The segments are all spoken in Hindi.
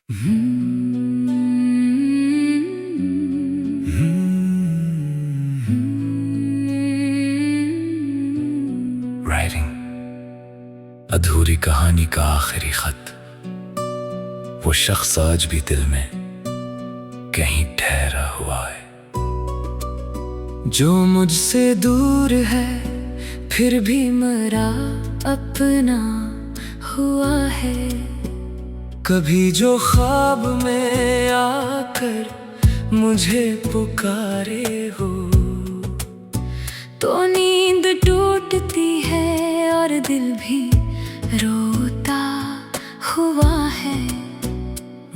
राइटिंग अधूरी कहानी का आखिरी खत। वो शख्स आज भी दिल में कहीं ठहरा हुआ है, जो मुझसे दूर है फिर भी मेरा अपना हुआ है। कभी जो ख्वाब में आकर मुझे पुकारे हो, तो नींद टूटती है और दिल भी रोता हुआ है।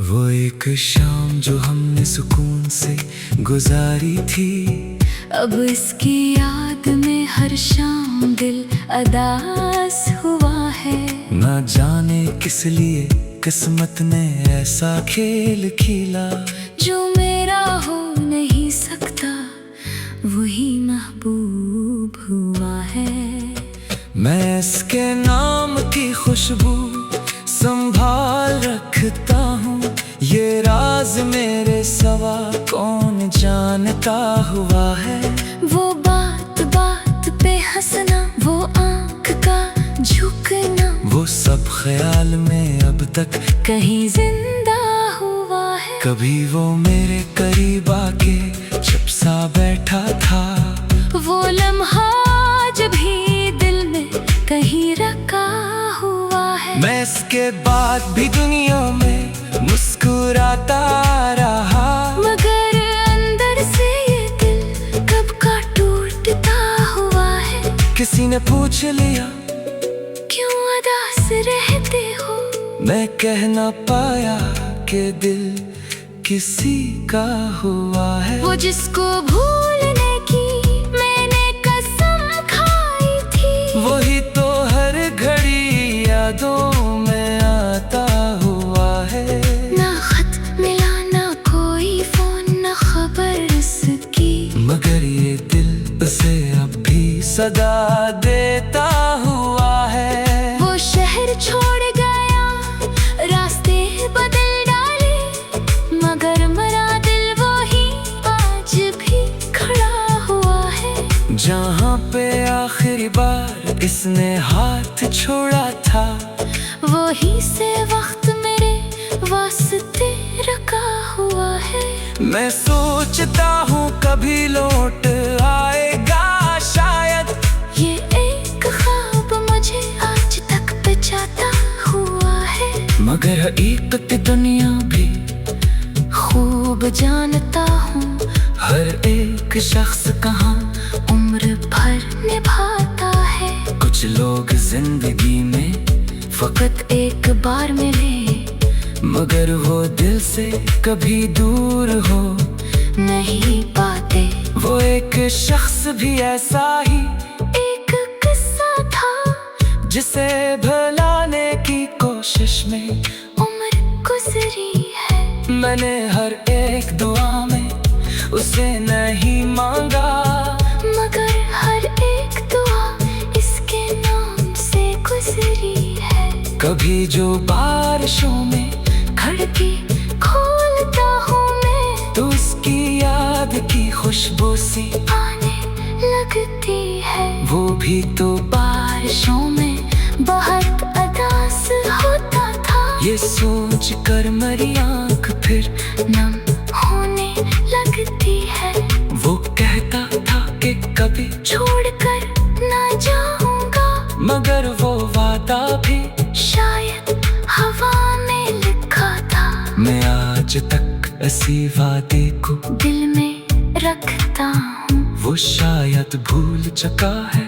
वो एक शाम जो हमने सुकून से गुजारी थी, अब इसकी याद में हर शाम दिल अदास हुआ है। ना जाने किस लिए किस्मत ने ऐसा खेल खेला, जो मेरा हो नहीं सकता वही महबूब हुआ है। मैं इसके नाम की खुशबू संभाल रखता हूँ, ये राज मेरे सवा कौन जानता हुआ है। वो बात बात पे हंसना, वो आँख का झुकना, वो सब ख्याल में अब तक कहीं जिंदा हुआ है। कभी वो मेरे करीब आके चुप सा बैठा था, वो लम्हा जब भी दिल में कहीं रखा हुआ है। मैं इसके बाद भी दुनिया में मुस्कुराता रहा, मगर अंदर से ये दिल कब का टूटता हुआ है। किसी ने पूछ लिया क्यों उदास रहते हो, मैं कह ना पाया कि दिल किसी का हुआ है। वो जिसको भूलने की मैंने कसम खाई थी, वही तो हर घड़ी यादों में आता हुआ है। ना खत मिला, ना कोई फोन, ना खबर उसकी, मगर ये दिल उसे अब भी सदा देता हुआ है। वो शहर छोड़ गया, रास्ते बदल डाले, मगर मरा दिल वही आज भी खड़ा हुआ है। जहाँ पे आखिरी बार इसने हाथ छोड़ा था, वही से वक्त मेरे वास्ते रखा हुआ है। मैं सोचता हूँ कभी लौट आएगा शायद, ये एक ख्वाब मुझे आज तक बचाता हुआ है। मगर हकीकत दुनिया भी खूब जानता हूँ, हर एक शख्स कहाँ उम्र भर निभाता है। कुछ लोग जिंदगी में फकत एक बार मिले, मगर वो दिल से कभी दूर हो नहीं पाते। वो एक शख्स भी ऐसा ही एक किस्सा था, जिसे भुलाने की कोशिश में उम्र गुजरी है। मैंने हर एक दुआ में उसे नहीं मांगा, मगर हर एक दुआ इसके नाम से गुजरी है। कभी जो बारिशों में खिड़की खोलता हूँ मैं, तो उसकी याद की खुशबू सी आने लगती है। वो भी तो बारिशों में बहुत उदास होता था, ये सोच कर मेरी आँख फिर नम होने लगती है। वो कहता था कि कभी छोड़कर ना जाऊंगा, मगर वो वादा भी शायद हवा में लिखा था। मैं आज तक इसी वादे को दिल में रखता हूँ, वो शायद भूल चुका है,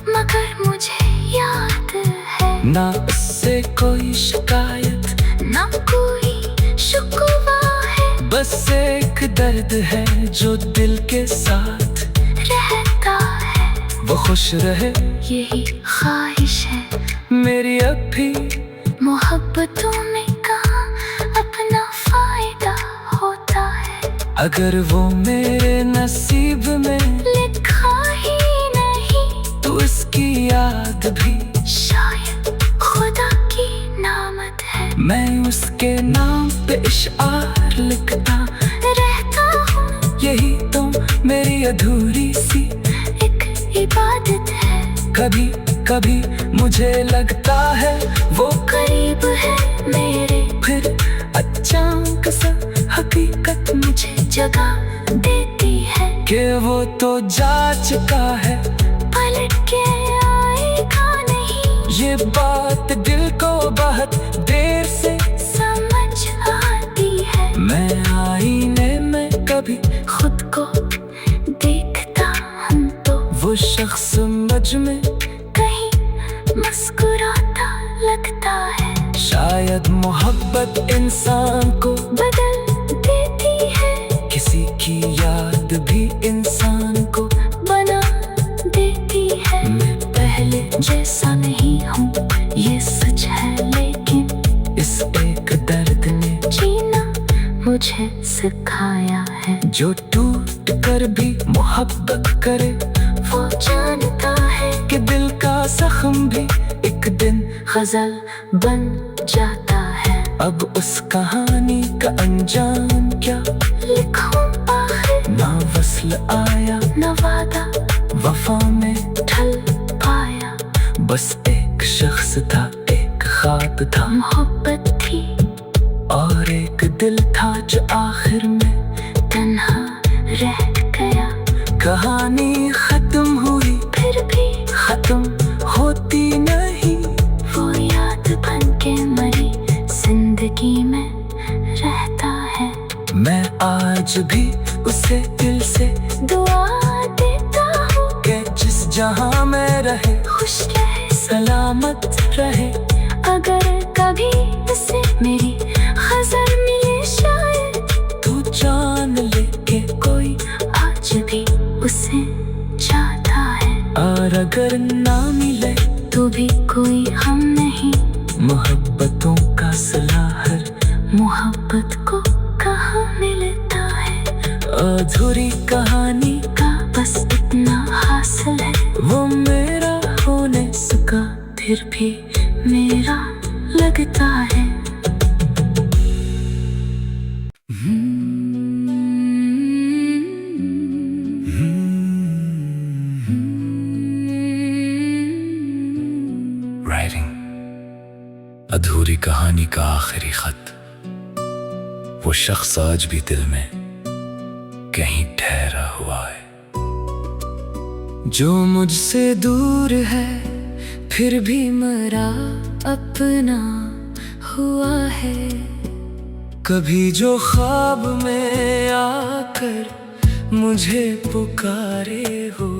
मगर मुझे याद है। ना उससे कोई शिकायत, ना कोई शुक्वा है, बस एक दर्द है जो दिल के साथ रहता है। वो खुश रहे यही ख्वाहिश है मेरी, अब भी मोहब्बतों में कहाँ अपना फायदा होता है। अगर वो मेरे नसीब में लिखा ही नहीं, तो उसकी याद भी शायद खुदा की नामत है। मैं उसके नाम पे इशार लिखता रहता हूँ। यही तो मेरी अधूरी सी एक इबादत है। कभी कभी मुझे लगता है वो करीब है मेरे, फिर अचानक सा हकीकत मुझे जगा देती है कि वो तो जा चुका है, पलट के आएगा नहीं। ये बात दिल को बहुत देर से समझ आती है। मैं आईने में कभी खुद को देखता हूँ तो वो शख्स मुझ में कहीं मुस्कुराता लगता है। शायद मोहब्बत इंसान को बदल देती है, किसी की याद भी इंसान को बना देती है। मैं पहले जैसा नहीं हूँ ये सच है, लेकिन इस एक दर्द ने जीना मुझे सिखाया है। जो टूट कर भी मोहब्बत करे वो जानता है कि दिल का जख्म भी एक दिन गजल बन जाता है। अब उस कहानी का अंजाम क्या लिखूं आखिर, ना वस्ल आया ना वादा वफा में ढल पाया। बस एक शख्स था, एक ख्वाब था, मोहब्बत थी और एक दिल था जो आखिर में तन्हा रह गया। कहानी खत्म हुई फिर भी खत्म होती नहीं, वो याद बन के मरी जिंदगी में रहता है। मैं आज भी उसे दिल से दुआ देता हूँ कि जिस जहां में रहे खुश रहे सलामत रहे। अगर कभी उसे मेरी खबर मिले शायद तू जान ले के कोई आज भी उसे चाहता है। और अगर ना मिले तो भी कोई हम नहीं, मोहब्बतों का सिला हर मोहब्बत को कहाँ मिलता है। अधूरी कहानी का बस इतना हासिल है, वो मेरा होने सका फिर भी मेरा लगता है। अधूरी कहानी का आखिरी खत, वो शख्स आज भी दिल में कहीं ठहरा हुआ है। जो मुझसे दूर है फिर भी मेरा अपना हुआ है। कभी जो ख्वाब में आकर मुझे पुकारे हो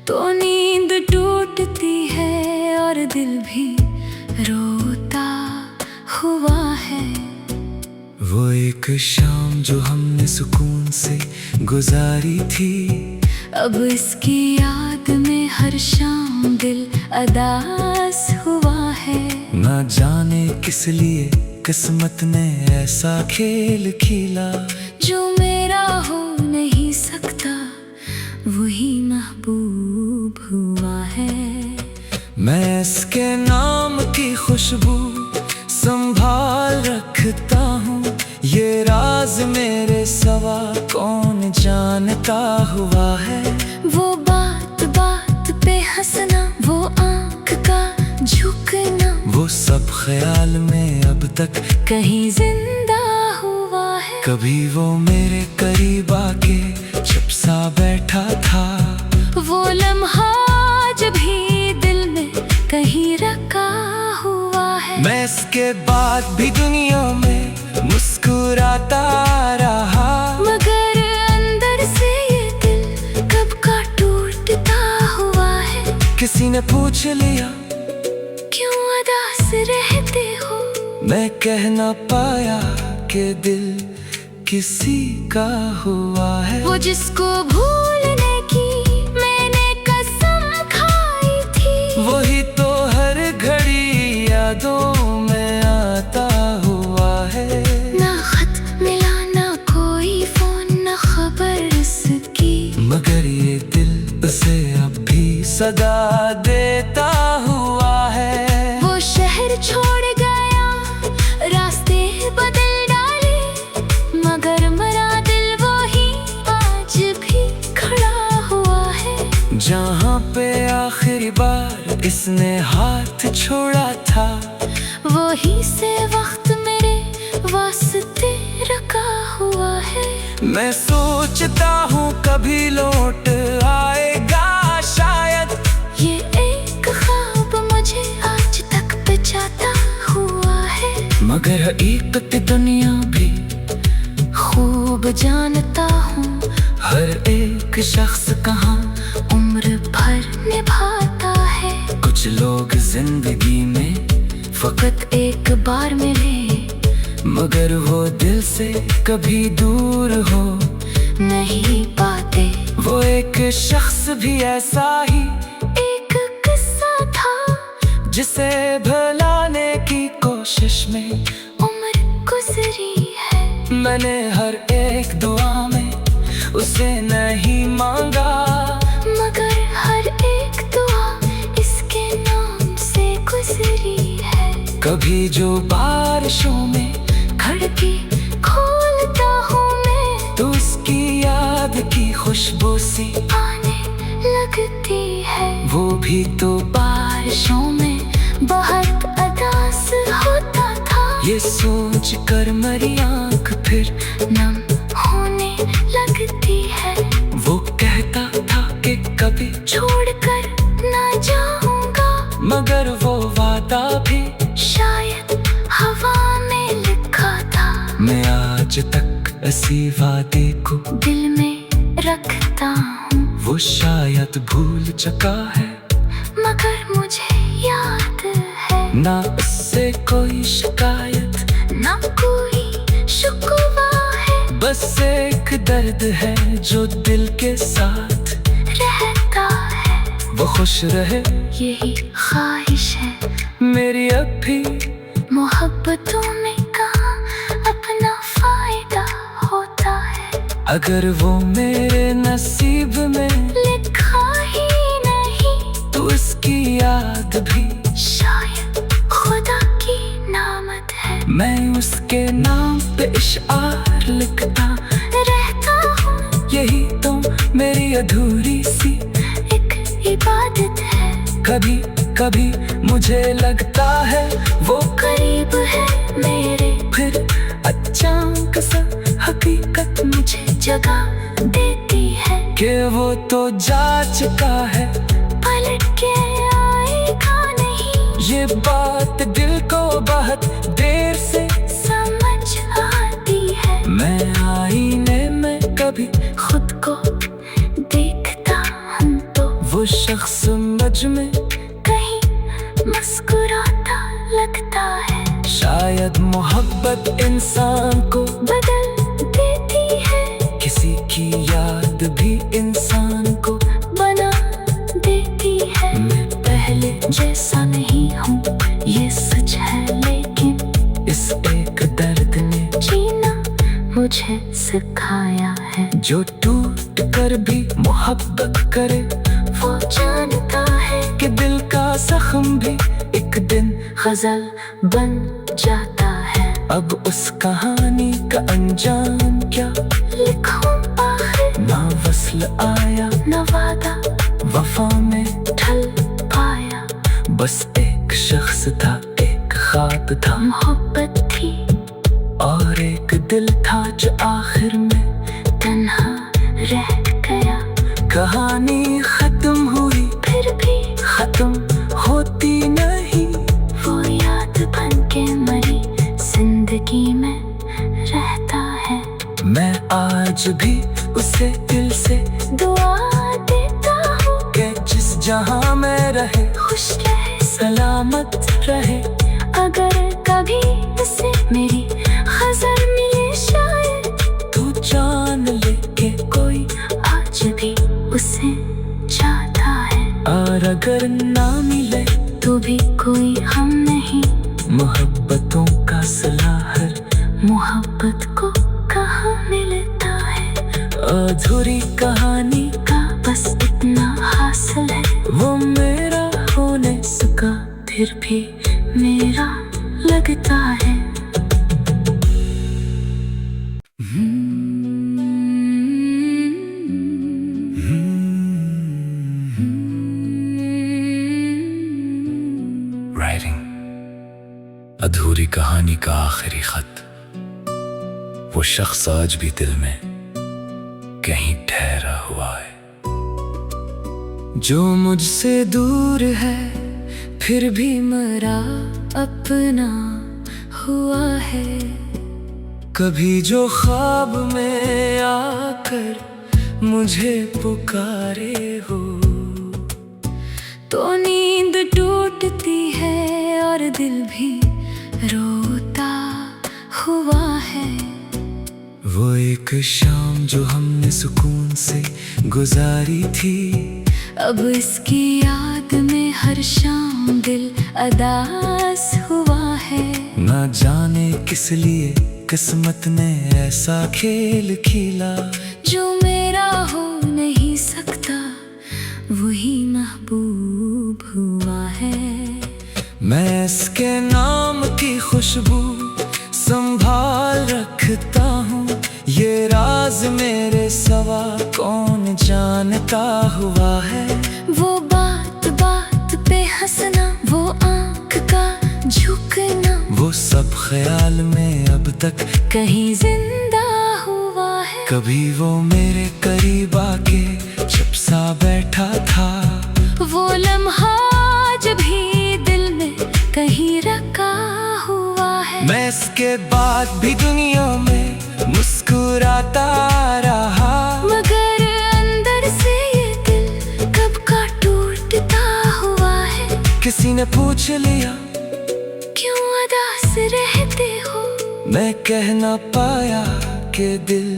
तो नींद टूटती है और दिल भी रोता हुआ है। वो एक शाम जो हमने सुकून से गुजारी थी, अब इसकी याद में हर शाम दिल अदास हुआ है। ना जाने किस लिए किस्मत ने ऐसा खेल खेला, जो मेरा हो नहीं सकता वही महबूब हुआ है। मैं इसके नाम की खुशबू संभाल रखता हूँ, ये राज मेरे सवा कौन जानता हुआ है। वो बात बात पे हंसना, वो आँख का झुकना, वो सब ख्याल में अब तक कहीं जिंदा हुआ है। कभी वो मेरे करीब आके चुप सा बैठा था, वो लम्हा जब भी दिल में कहीं रखा हुआ है। मैं इसके बाद भी दुनिया में मुस्कुराता रहा, मगर अंदर से ये दिल कब का टूटता हुआ है। किसी ने पूछ लिया क्यों उदास रहते हो, मैं कह ना पाया कि दिल किसी का हुआ है। वो जिसको भूलने की मैंने कसम खाई थी, वही तो हर घड़ी यादों में आता हुआ है। ना खत मिला ना कोई फोन ना खबर इसकी, मगर ये दिल उसे अब भी सदा देता हुआ है। वो शहर छोड़ गया, रास्ते जिसने हाथ छोड़ा था, वही से वक्त मेरे वास्ते रखा हुआ है। मैं सोचता हूँ कभी लौट आएगा शायद, ये एक ख्वाब मुझे आज तक बचाता हुआ है। मगर हकीकत दुनिया भी खूब जानता हूँ, हर एक शख्स कहाँ उम्र भर निभाता है। कुछ लोग जिंदगी में फकत एक बार मिले, मगर वो दिल से कभी दूर हो नहीं पाते। वो एक शख्स भी ऐसा ही एक किस्सा था, जिसे भुलाने की कोशिश में उम्र गुजरी है। मैंने हर एक दुआ में उसे नहीं मांगा, मगर हर एक दुआ इसके नाम से गुजरी है। कभी जो बारिशों में खिड़की खोलता हूँ मैं, तो उसकी याद की खुशबू सी आने लगती है। वो भी तो बारिशों में बहुत उदास होता था, ये सोच कर मेरी आँख फिर नम होने लगती है। वो कहता था कि कभी छोड़कर ना जाऊंगा, मगर वो वादा भी शायद हवा में लिखा था। मैं आज तक इसी वादे को दिल में रखता हूँ, वो शायद भूल चुका है, मगर मुझे याद है। ना उससे कोई शिकायत, ना कोई शिकवा है, बस एक दर्द है जो दिल के साथ रहता है। वो खुश रहे यही ख्वाहिश है मेरी अभी, मोहब्बतों में कहाँ अपना फायदा होता है। अगर वो मेरे नसीब में लिखा ही नहीं, तो उसकी याद भी शायद खुदा की नामत है। मैं उसके नाम पे इशार लिखता रहता हूँ, यही तो मेरी अधूरी सी एक इबादत है। कभी कभी मुझे लगता है वो करीब है मेरे, फिर अचानक सा हकीकत मुझे जगा देती है कि वो तो जा चुका है, पलट के आएगा नहीं। ये बात दिल को बहुत देर से समझ आती है। मैं आईने में कभी खुद को देखता हूँ, तो वो शख्स मुझ में कहीं मुस्कुराता लगता है। शायद मोहब्बत इंसान को बदल देती है, किसी की याद भी इंसान को बना देती है। मैं पहले जैसा नहीं हूँ ये सच है, लेकिन इस एक दर्द ने जीना मुझे सिखाया है। जो टूट कर भी मोहब्बत करे, वो जानता है कि दिल का जख्म भी एक दिन गजल बन जाता है। अब उस कहानी का अंजाम क्या लिखूं आखिर, ना वस्ल आया ना वादा वफा में ढल पाया। बस एक शख्स था, एक ख्वाब था, मोहब्बत थी, और एक दिल था जो आखिर में तन्हा रह गया। कहानी खत्म हुई फिर भी खत्म होती नहीं, वो याद बन के मरी जिंदगी में रहता है। मैं आज भी उसे दिल से दुआ देता हूँ कि जिस जहाँ में रहे खुश रहे सलामत रहे। अगर कभी उसे मेरी खबर मिले शायद, तू जान ले के कोई आज भी उसे चाहता है। और अगर ना मिले तो भी कोई हम नहीं, मोहब्बतों का सिला हर मोहब्बत को कहाँ मिलता है। अधूरी कहानी का बस इतना हासिल है, वो मेरा होने सका फिर भी मेरा लगता है। कहानी का आखिरी खत। वो शख्स आज भी दिल में कहीं ठहरा हुआ है, जो मुझसे दूर है फिर भी मेरा अपना हुआ है। कभी जो ख्वाब में आकर मुझे पुकारे हो, तो नींद टूटती है और दिल भी रोता हुआ है। वो एक शाम जो हमने सुकून से गुजारी थी, अब इसकी याद में हर शाम दिल अदास हुआ है। ना जाने किस लिए किस्मत ने ऐसा खेल खेला, जो मेरा हो नहीं सकता वही महबूब हुआ है। मैं इसके नाम की खुशबू संभाल रखता हूँ, ये राज मेरे सवा कौन जानता हुआ है। वो बात बात पे हंसना, वो आँख का झुकना, वो सब ख्याल में अब तक कहीं जिंदा हुआ है। कभी वो मेरे करीब आके चुप सा बैठा था, वो लम्हा जब भी दिल में कहीं रखा हुआ है। मैं इसके बाद भी दुनिया में मुस्कुराता रहा, मगर अंदर से ये दिल कब का टूटता हुआ है। किसी ने पूछ लिया क्यों उदास रहते हो, मैं कह ना पाया कि दिल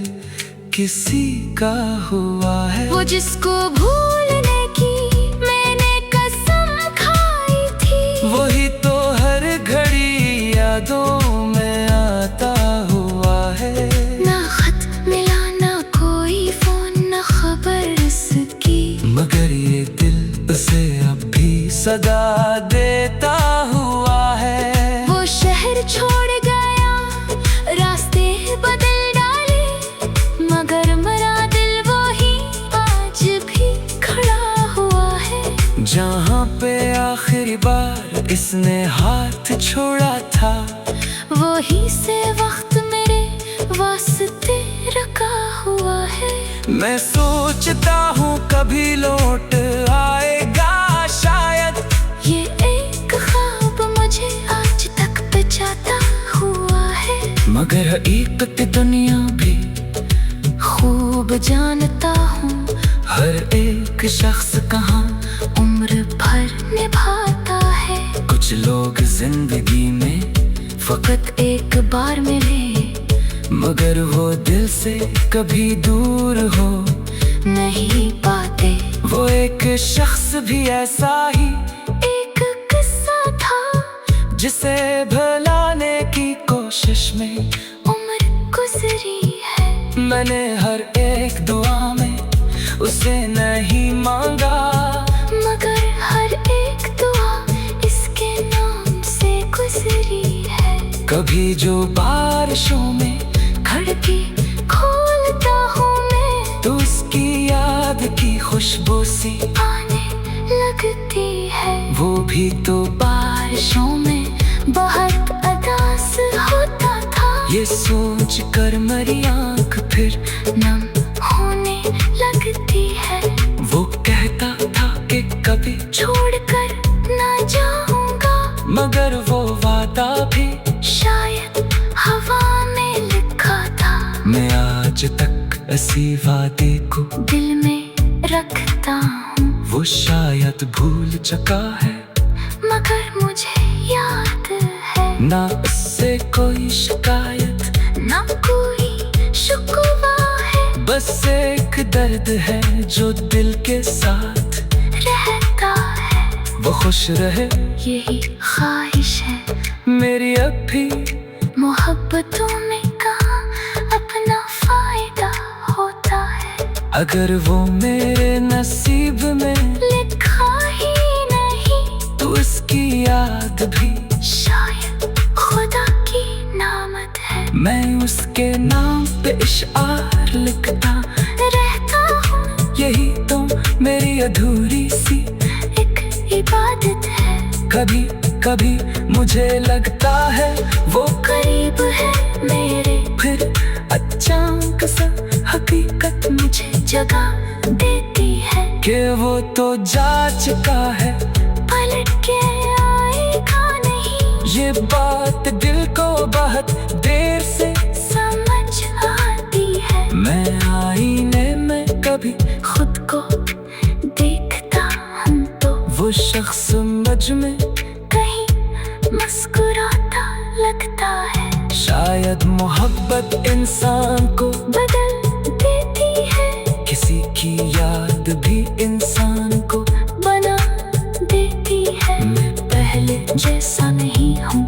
किसी का हुआ है। वो जिसको भूलने की मैंने कसम खाई थी, वही तो हर घड़ी यादों में आता हुआ है। ना खत मिला, ना कोई फोन, ना खबर उसकी, मगर ये दिल उसे अब भी सदा देता हुआ है। वो शहर छोड़ गया, रास्ते बदल डाले, मगर मेरा दिल वही आज भी खड़ा हुआ है। जहाँ पे आखिरी बार इसने हाथ छोड़ा था, वही से वक्त मेरे वास्ते रखा हुआ है। मैं सोचता हूँ कभी लौट आएगा शायद, ये एक ख्वाब मुझे आज तक बचाता हुआ है। मगर हकीकत दुनिया भी खूब जानता हूँ, हर एक शख्स कहाँ उम्र भर निभाता है। कुछ लोग जिंदगी में फकत एक बार मिले, मगर वो दिल से कभी दूर हो नहीं पाते। वो एक शख्स भी ऐसा ही एक किस्सा था, जिसे भुलाने की कोशिश में उम्र गुजरी है। मैंने हर एक दुआ में उसे नहीं मांगा, मगर हर एक दुआ इसके नाम से गुजरी है। कभी जो बारिशों में खिड़की खोलता हूँ मैं, तो उसकी याद की खुशबू सी आने लगती है। वो भी तो बारिशों में बहुत उदास होता था, ये सोच कर मेरी आँख फिर नम होने लगती है। वो कहता था कि कभी छोड़कर ना जाऊंगा, मगर वो वादा भी शायद हवा में लिखा था। मैं आज तक इसी वादे को दिल में रखता हूँ, वो शायद भूल चुका है, मगर मुझे याद है। ना उससे कोई शिकायत, ना कोई शुक्वा है, बस एक दर्द है जो दिल के साथ रहता है। वो खुश रहे यही ख्वाहिश है मेरी, अब भी मोहब्बतों में कहाँ अपना फायदा होता है। अगर वो मेरे नसीब में लिखा ही नहीं, तो उसकी याद भी शायद खुदा की नामत है। मैं उसके नाम पे इशार लिखता रहता हूँ, यही तो मेरी अधूरी सी एक इबादत है। कभी कभी मुझे लगता है वो करीब है मेरे, फिर अचानक सा हकीकत मुझे जगह देती है कि वो तो जा चुका है, पलट के आएगा नहीं। ये बात दिल को बहुत देर से समझ आती है, मैं आईने में कभी खुद को देखता हूँ तो वो शख्स समझ में कहीं मुस्कुराता लगता है। शायद मोहब्बत इंसान को बदल देती है, किसी की याद भी इंसान को बना देती है। मैं पहले जैसा नहीं हूँ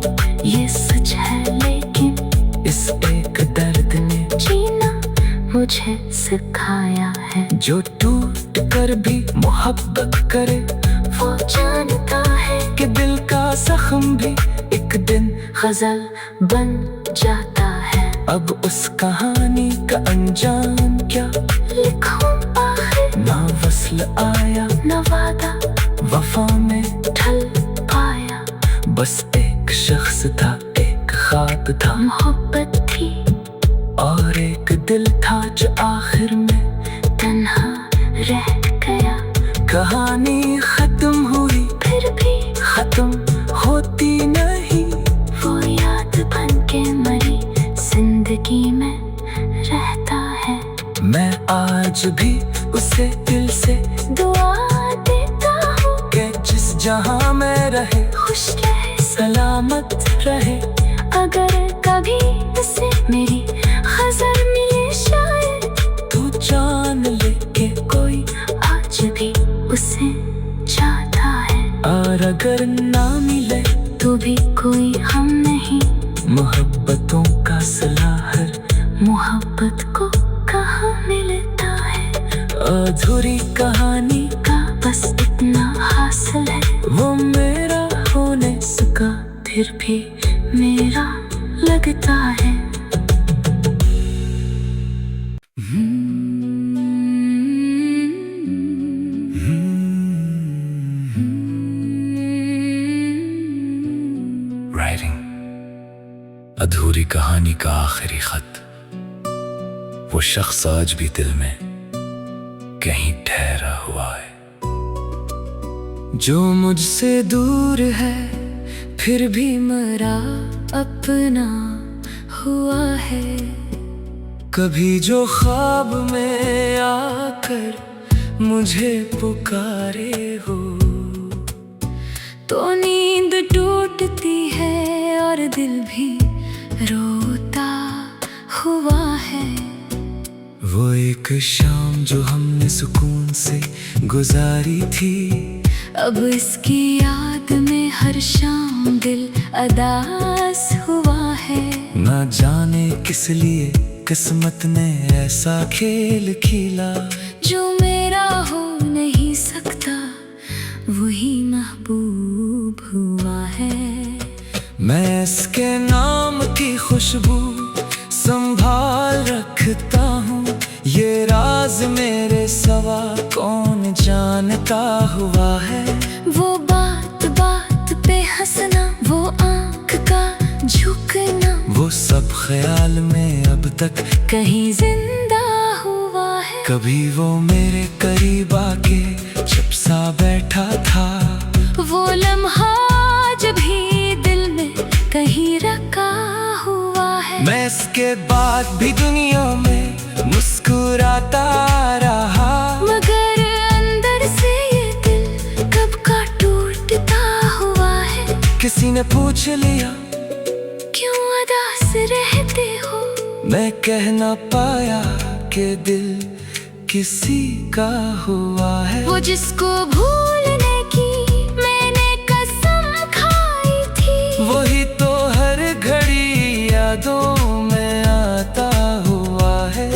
ये सच है, लेकिन इस एक दर्द ने जीना मुझे सिखाया है। जो टूट कर भी मोहब्बत करे वो जानता है कि दिल का जख्म भी एक दिन गजल बन जाता है। अब उस कहानी का अंजाम क्या लिखूं आखिर, ना वस्ल आया न वादा वफा में ढल पाया। बस एक शख्स था, एक ख्वाब था मोहब्बत थी और एक दिल था जो आखिर में तन्हा रह गया। कहानी खत्म हुई फिर भी खत्म होती नहीं, वो याद बन के मरी जिंदगी में रहता है। मैं आज भी उसे दिल से दुआ देता हूँ कि जिस जहां में रहे खुश रहे, सलामत रहे। अगर कभी उसे मेरी गजल मिले शायद, तू जान ले कि कोई आज भी उसे चाहता है। और अगर ना मिले तू भी कोई हम नहीं, मोहब्बतों का सिला हर मोहब्बत को कहाँ मिलता है। अधूरी कहानी का बस इतना हासिल है, वो मेरा होने सका फिर भी मेरा लगता है। अधूरी कहानी का आखिरी खत, वो शख्स आज भी दिल में कहीं ठहरा हुआ है, जो मुझसे दूर है फिर भी मेरा अपना हुआ है। कभी जो ख्वाब में आकर मुझे पुकारे हो, तो नींद टूटती है और दिल भी रोता हुआ है। वो एक शाम जो हमने सुकून से गुजारी थी, अब इसकी याद में हर शाम दिल अदास हुआ है। ना जाने किस लिए किस्मत ने ऐसा खेल खेला, जो मेरा हो नहीं सकता वही महबूब हुआ है। मैं इसके नाम की खुशबू संभाल रखता हूँ, ये राज मेरे सवा कौन जानता हुआ है। वो बात बात पे हंसना, वो आँख का झुकना, वो सब ख्याल में अब तक कहीं जिंदा हुआ है। कभी वो मेरे करीब आके चुप सा बैठा था, वो लम्हा जब भी दिल में कहीं रखा हुआ है। मैं इसके बाद भी दुनिया में मुस्कुराता रहा, मगर अंदर से ये दिल कब का टूटता हुआ है। किसी ने पूछ लिया क्यों उदास रहते हो, मैं कह ना पाया कि दिल किसी का हुआ है। वो जिसको भूलने की मैंने कसम खाई थी, वही तो हर घड़ी यादों में आता हुआ है।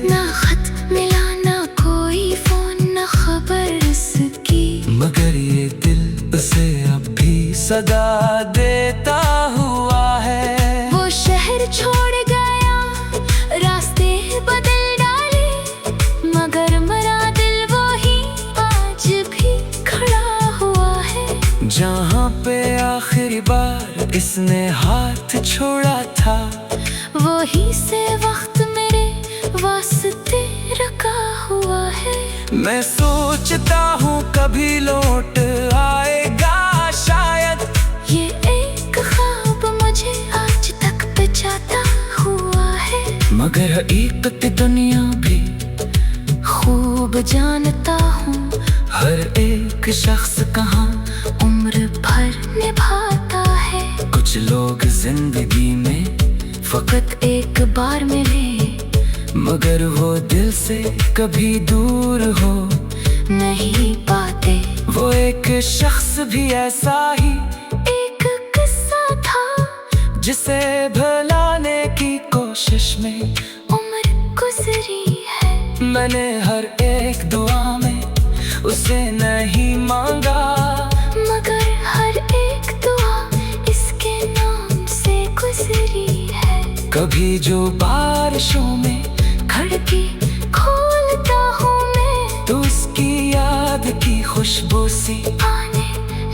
ना खत मिला ना कोई फोन ना खबर उसकी, मगर ये दिल उसे अब भी सदा देता हुआ है। वो शहर छोड़ गया, रास्ते बदल डाले, मगर मरा दिल वही आज भी खड़ा हुआ है। जहाँ पे आखिरी बार किसने हाथ छोड़ा था, वही से वक्त मेरे वास्ते रखा हुआ है। मैं सोचता हूँ कभी लौट आएगा शायद, ये एक ख्वाब मुझे आज तक बचाता हुआ है। मगर हकीकत दुनिया भी खूब जानता हूँ, हर एक शख्स कहाँ उम्र भर निभाता है। कुछ लोग जिंदगी में फकत एक बार मिले, मगर वो दिल से कभी दूर हो नहीं पाते। वो एक शख्स भी ऐसा ही एक किस्सा था, जिसे भुलाने की कोशिश में उम्र गुजरी है। मैंने हर एक दुआ में उसे नहीं मांगा, मगर हर एक दुआ इसके नाम से गुजरी है। कभी जो बारिशों में खिड़की खोलता हूँ मैं, तो उसकी याद की खुशबू सी आने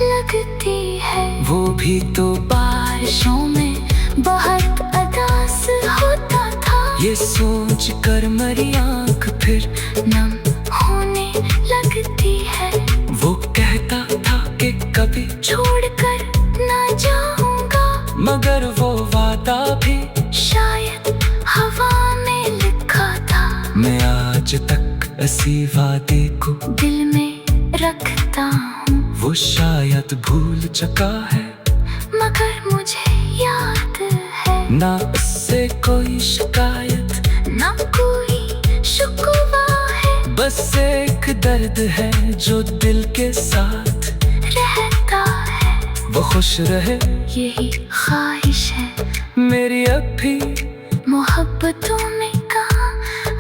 लगती है। वो भी तो बारिशों में बहुत उदास होता था, ये सोच कर मेरी आँख फिर नम होने लगती है। वो कहता था कि कभी छोड़कर ना जाऊंगा, मगर वो वादा भी शायद हवा में लिखा था। मैं आज तक इसी वादे को दिल में रखता हूँ, वो शायद भूल चुका है, मगर मुझे याद है। ना उससे कोई शिकायत, ना कोई शुक्वा है, बस एक दर्द है जो दिल के साथ रहता है। वो खुश रहे यही ख्वाहिश है मेरी अब भी। मोहब्बतों में कहाँ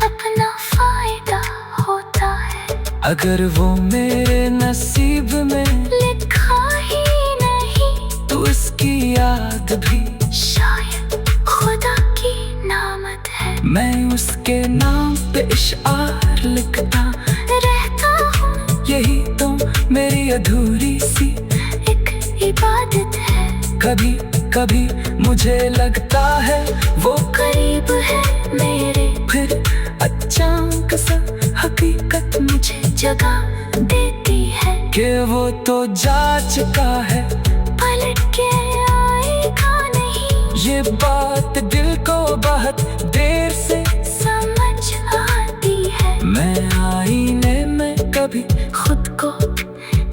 अपना फायदा होता है, अगर वो मेरे नसीब में लिखा ही नहीं तो उसकी याद भी शायद खुदा की नामत है। मैं उसके नाम पे इशार लिखता रहता हूँ, यही तो मेरी अधूरी सी एक इबादत है। कभी कभी मुझे लगता है वो करीब है मेरे, फिर अचानक सा हकीकत मुझे जगह देती है कि वो तो जा चुका है, पलट के आएगा नहीं। ये बात दिल को बहुत देर से समझ आती है, मैं आईने में कभी खुद को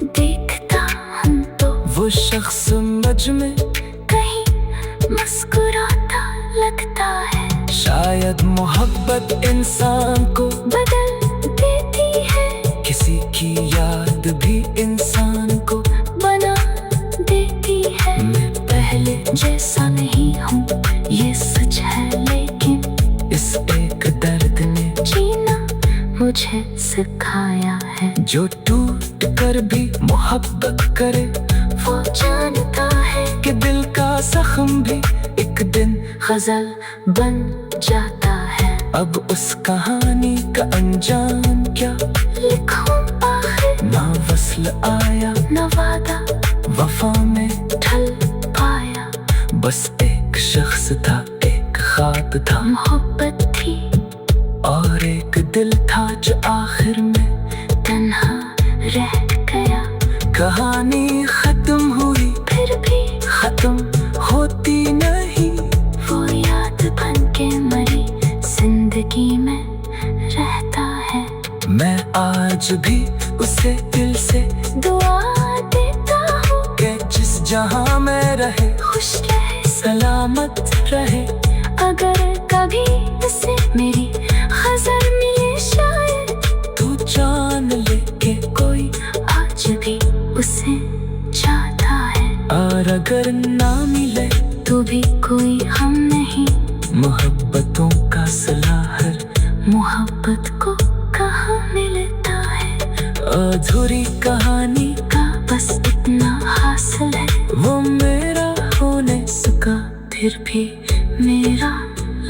देखता हूँ तो वो शख्स मुझ में कहीं मुस्कुराता लगता है। शायद मोहब्बत इंसान को बदल देती है, किसी की याद भी इंसान को बना देती है। मैं पहले जैसा नहीं हूँ ये सच है, लेकिन इस एक दर्द ने जीना मुझे सिखाया है। जो टूट कर भी मोहब्बत करे, वो जानता है कि दिल का जख्म भी एक दिन गजल बन जाता है। अब उस कहानी का अंजाम क्या, लिखूं आखिर ना वस्ल आया न वादा वफा में ढल पाया। बस एक शख्स था, एक ख्वाब था, मोहब्बत थी और एक दिल था जो आखिर में तन्हा रह गया। कहानी खत्म हुई फिर भी खत्म होती नहीं, वो याद बन के मरी जिंदगी में रहता है। मैं आज भी उसे दिल से दुआ देता हूँ कि जिस जहां में रहे खुश रहे, सलामत रहे। अगर कभी उसे मेरी खबर मिले शायद, तू जान ले के कोई आज भी उसे चाहता है। और अगर ना मिले तू भी कोई हम नहीं, मोहब्बतों का सलाहर मोहब्बत को कहाँ मिलता है। अधूरी कहानी का बस इतना हासिल है, वो मेरा होने सका फिर भी मेरा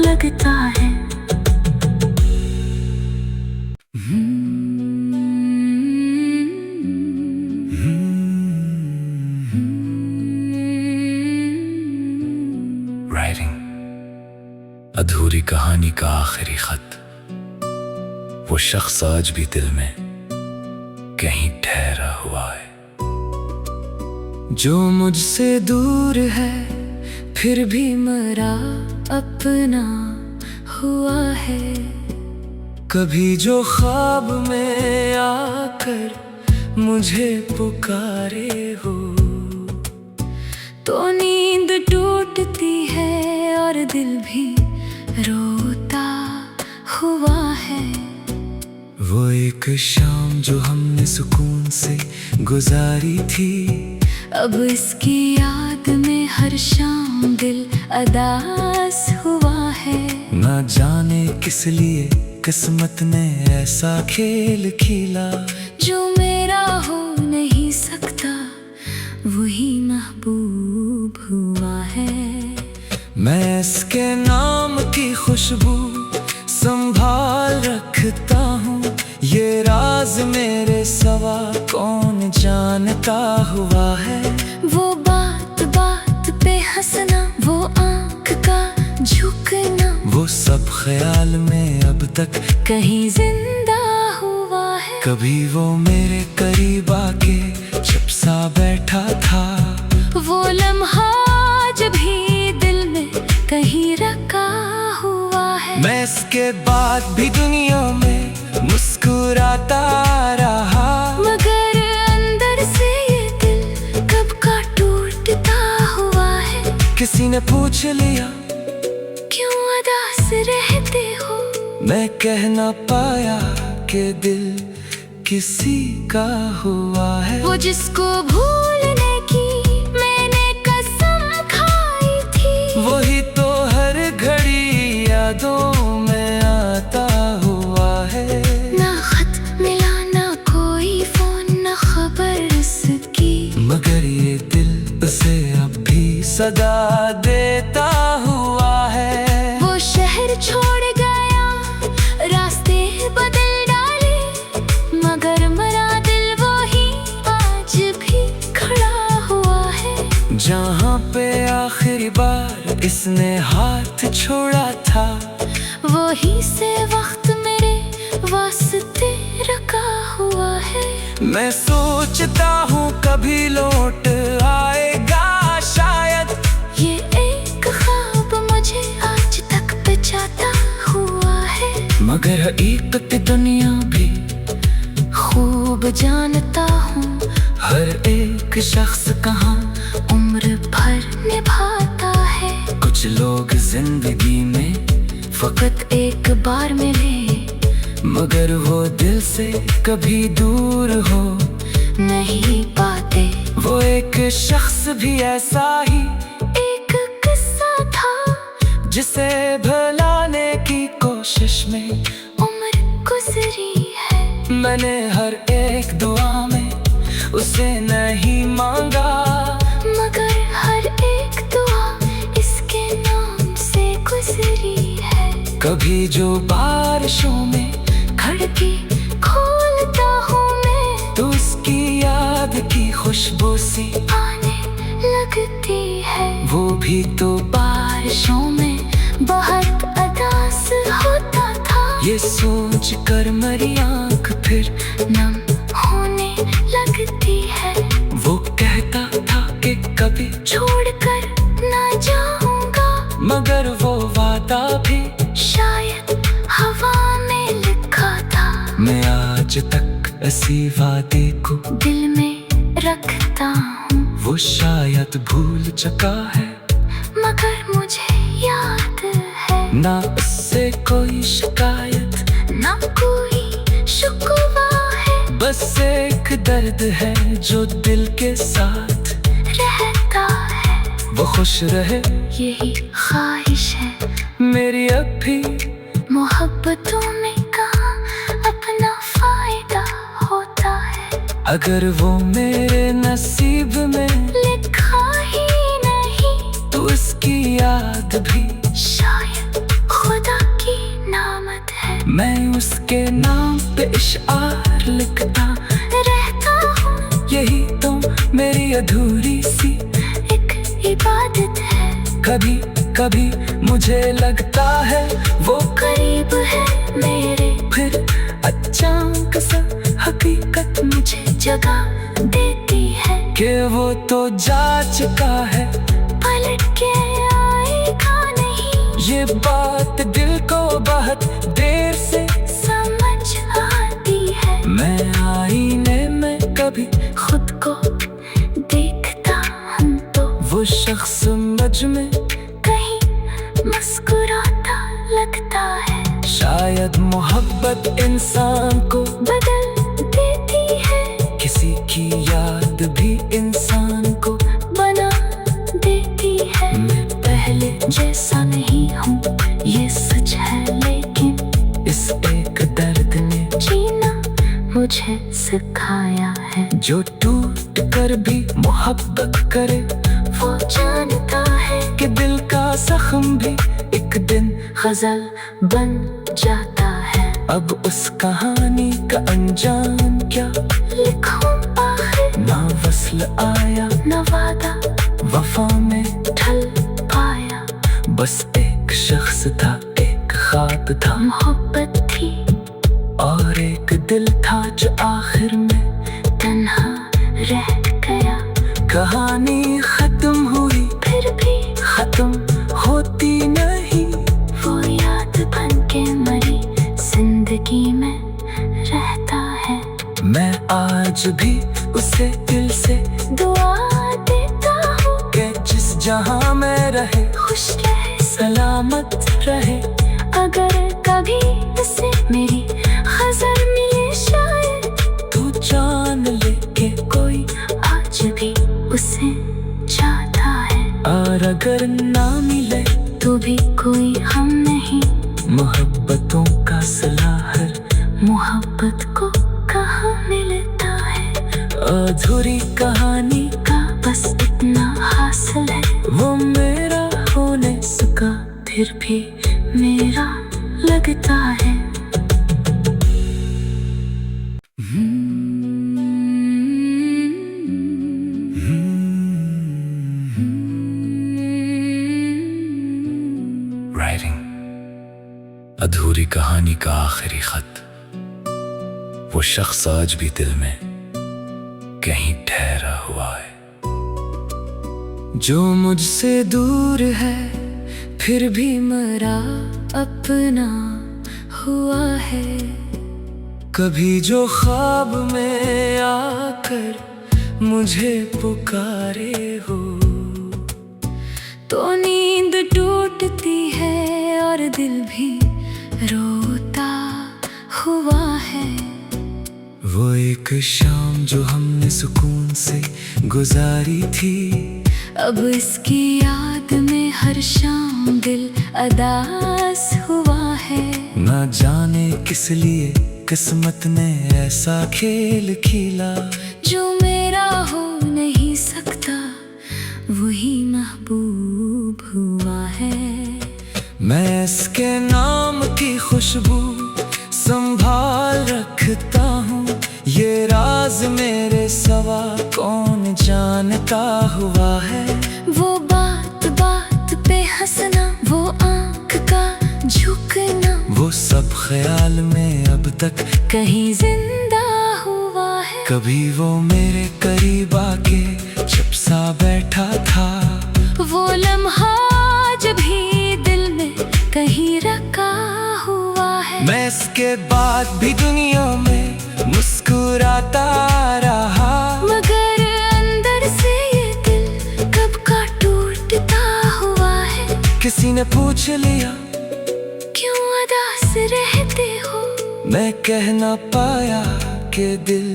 लगता है। अधूरी कहानी का आखिरी खत। वो शख्स आज भी दिल में कहीं ठहरा हुआ है, जो मुझसे दूर है फिर भी मेरा अपना हुआ है। कभी जो ख्वाब में आकर मुझे पुकारे हो, तो नींद टूटती है और दिल भी रोता हुआ है। वो एक शाम जो हमने सुकून से गुजारी थी, अब इसकी याद में हर शाम दिल अदास हुआ है। ना जाने किस लिए किस्मत ने ऐसा खेल खेला, जो मेरा हो नहीं सकता वही महबूब हुआ है। मैं इसके नाम की खुशबू संभाल रखता हूँ, ये राज मेरे सवा कौन जानता हुआ है। वो बात बात पे हंसना, वो आँख का झुकना, वो सब ख्याल में अब तक कहीं जिंदा हुआ है। कभी वो मेरे करीब आके चुप सा बैठा था, वो लम्हा जब ही दिल में कहीं रखा हुआ है। मैं इसके बाद भी दुनिया में मुस्कुराता रहा, मगर अंदर से ये दिल कब का टूटता हुआ है। किसी ने पूछ लिया क्यों उदास रहते हो, मैं कह ना पाया कि दिल किसी का हुआ है। वो जिसको भूलने की मैंने कसम खाई थी, वही तो हर घड़ी यादों में आता हुआ है। ना खत मिला, ना कोई फोन, ना खबर इसकी, मगर ये दिल उसे अब भी सदा देता हुआ है। वो शहर छोड़ गया, रास्ते बदल डाले, मगर मेरा दिल वही आज भी खड़ा हुआ है। जहाँ पे आखिरी बार इसने हाथ छोड़ा था, वही से वक्त मेरे वास्ते रखा हुआ है। मैं सोचता हूँ कभी लौट आएगा शायद, ये एक ख्वाब मुझे आज तक बचाता हुआ है। मगर हकीकत दुनिया भी खूब जानता हूँ, हर एक शख्स कहाँ उम्र भर निभाता है। कुछ लोग जिंदगी में फकत एक बार मिले, मगर वो दिल से कभी दूर हो नहीं पाते। वो एक शख्स भी ऐसा ही एक किस्सा था, जिसे भुलाने की कोशिश में उम्र गुजरी है। मैंने हर एक दुआ में उसे नहीं मांगा, मगर हर एक दुआ इसके नाम से गुजरी है। कभी जो बारिशों में खिड़की खोलता हूँ मैं, तो उसकी याद की खुशबू सी आने लगती है। वो भी तो बारिशों में बहुत उदास होता था, ये सोच कर मेरी आँख फिर नम होने लगती है। वो कहता था कि कभी छोड़कर ना जाऊंगा, मगर वो वादा भी शायद हवा में लिखा था। मैं आज तक इसी वादे को दिल में रखता हूँ, वो शायद भूल चुका है, मगर मुझे याद है। ना उससे कोई शिकायत, ना कोई शिकवा है, बस एक दर्द है जो दिल के साथ रहता है। वो खुश रहे यही ख्वाहिश है मेरी, अब भी मोहब्बतों में कहाँ अपना फायदा होता है। अगर वो मेरे नसीब में लिखा ही नहीं, तो उसकी याद भी शायद खुदा की नामत है। मैं उसके नाम पे इशार लिखता रहता हूँ, यही तो मेरी अधूरी सी एक इबादत है। कभी कभी मुझे लगता है वो करीब है मेरे, फिर अचानक सा हकीकत मुझे जगह देती है कि वो तो जा चुका है, पलट के आएगा नहीं। ये बात दिल को बहुत देर से समझ आती है, मैं आईने में कभी खुद को देखता हूँ तो वो शख्स मुझ में कहीं मुस्कुराता लगता है। शायद मोहब्बत इंसान को बदल देती है, किसी की याद भी इंसान को बना देती है। मैं पहले जैसा नहीं हूँ ये सच है, लेकिन इस एक दर्द ने जीना मुझे सिखाया है। जो टूट कर भी मोहब्बत करे वो जानता है कि दिल का जख्म भी एक दिन गजल बन जाता है। अब उस कहानी का अंजाम क्या लिखूं आखिर, ना वस्ल आया न वादा वफा में ढल पाया। बस एक शख्स था, एक ख्वाब था मोहब्बत थी और एक दिल था जो आखिर में तन्हा रह गया। कहानी खत्म हुई फिर भी खत्म होती नहीं, वो याद बन के मरी जिंदगी में रहता है। मैं आज भी उसे दिल से दुआ देता हूँ कि जिस जहां में रहे खुश रहे, सलामत रहे। अगर कभी उसे मेरी गजल मिले शायद, तू जान ले के कोई आज भी उसे चाहता है। और अगर ना मिले तू भी कोई हम नहीं, मोहब्बतों का सलाहर मोहब्बत को कहाँ मिलता है। अधूरी कहानी का बस इतना हासिल है, वो मेरा होने उसका फिर भी मेरा लगता है। राइटिंग अधूरी कहानी का आखिरी खत, वो शख्स आज भी दिल में कहीं ठहरा हुआ है, जो मुझसे दूर है फिर भी मेरा अपना हुआ है। कभी जो ख्वाब में आकर मुझे पुकारे हो, तो नींद टूटती है और दिल भी रोता हुआ है। वो एक शाम जो हमने सुकून से गुजारी थी, अब इसकी याद में हर शाम दिल अदास हुआ है। ना जाने किस लिए किस्मत ने ऐसा खेल खेला, जो मेरा हो नहीं सकता वही महबूब हुआ है। मैं इसके नाम की खुशबू संभाल रखता हूँ, ये राज मेरे सवा कौन जानता हुआ है। वो बात बात पे हंसना, वो आँख का झुकना, वो सब ख्याल में अब तक कहीं जिंदा हुआ है। कभी वो मेरे करीब आके चुप सा बैठा था, वो लम्हा जब भी दिल में कहीं रखा हुआ है। मैं इसके बाद भी दुनिया में मुस्कुराता रहा, मगर अंदर से ये दिल कब का टूटता हुआ है। किसी ने पूछ लिया क्यों उदास रहते हो, मैं कह ना पाया कि दिल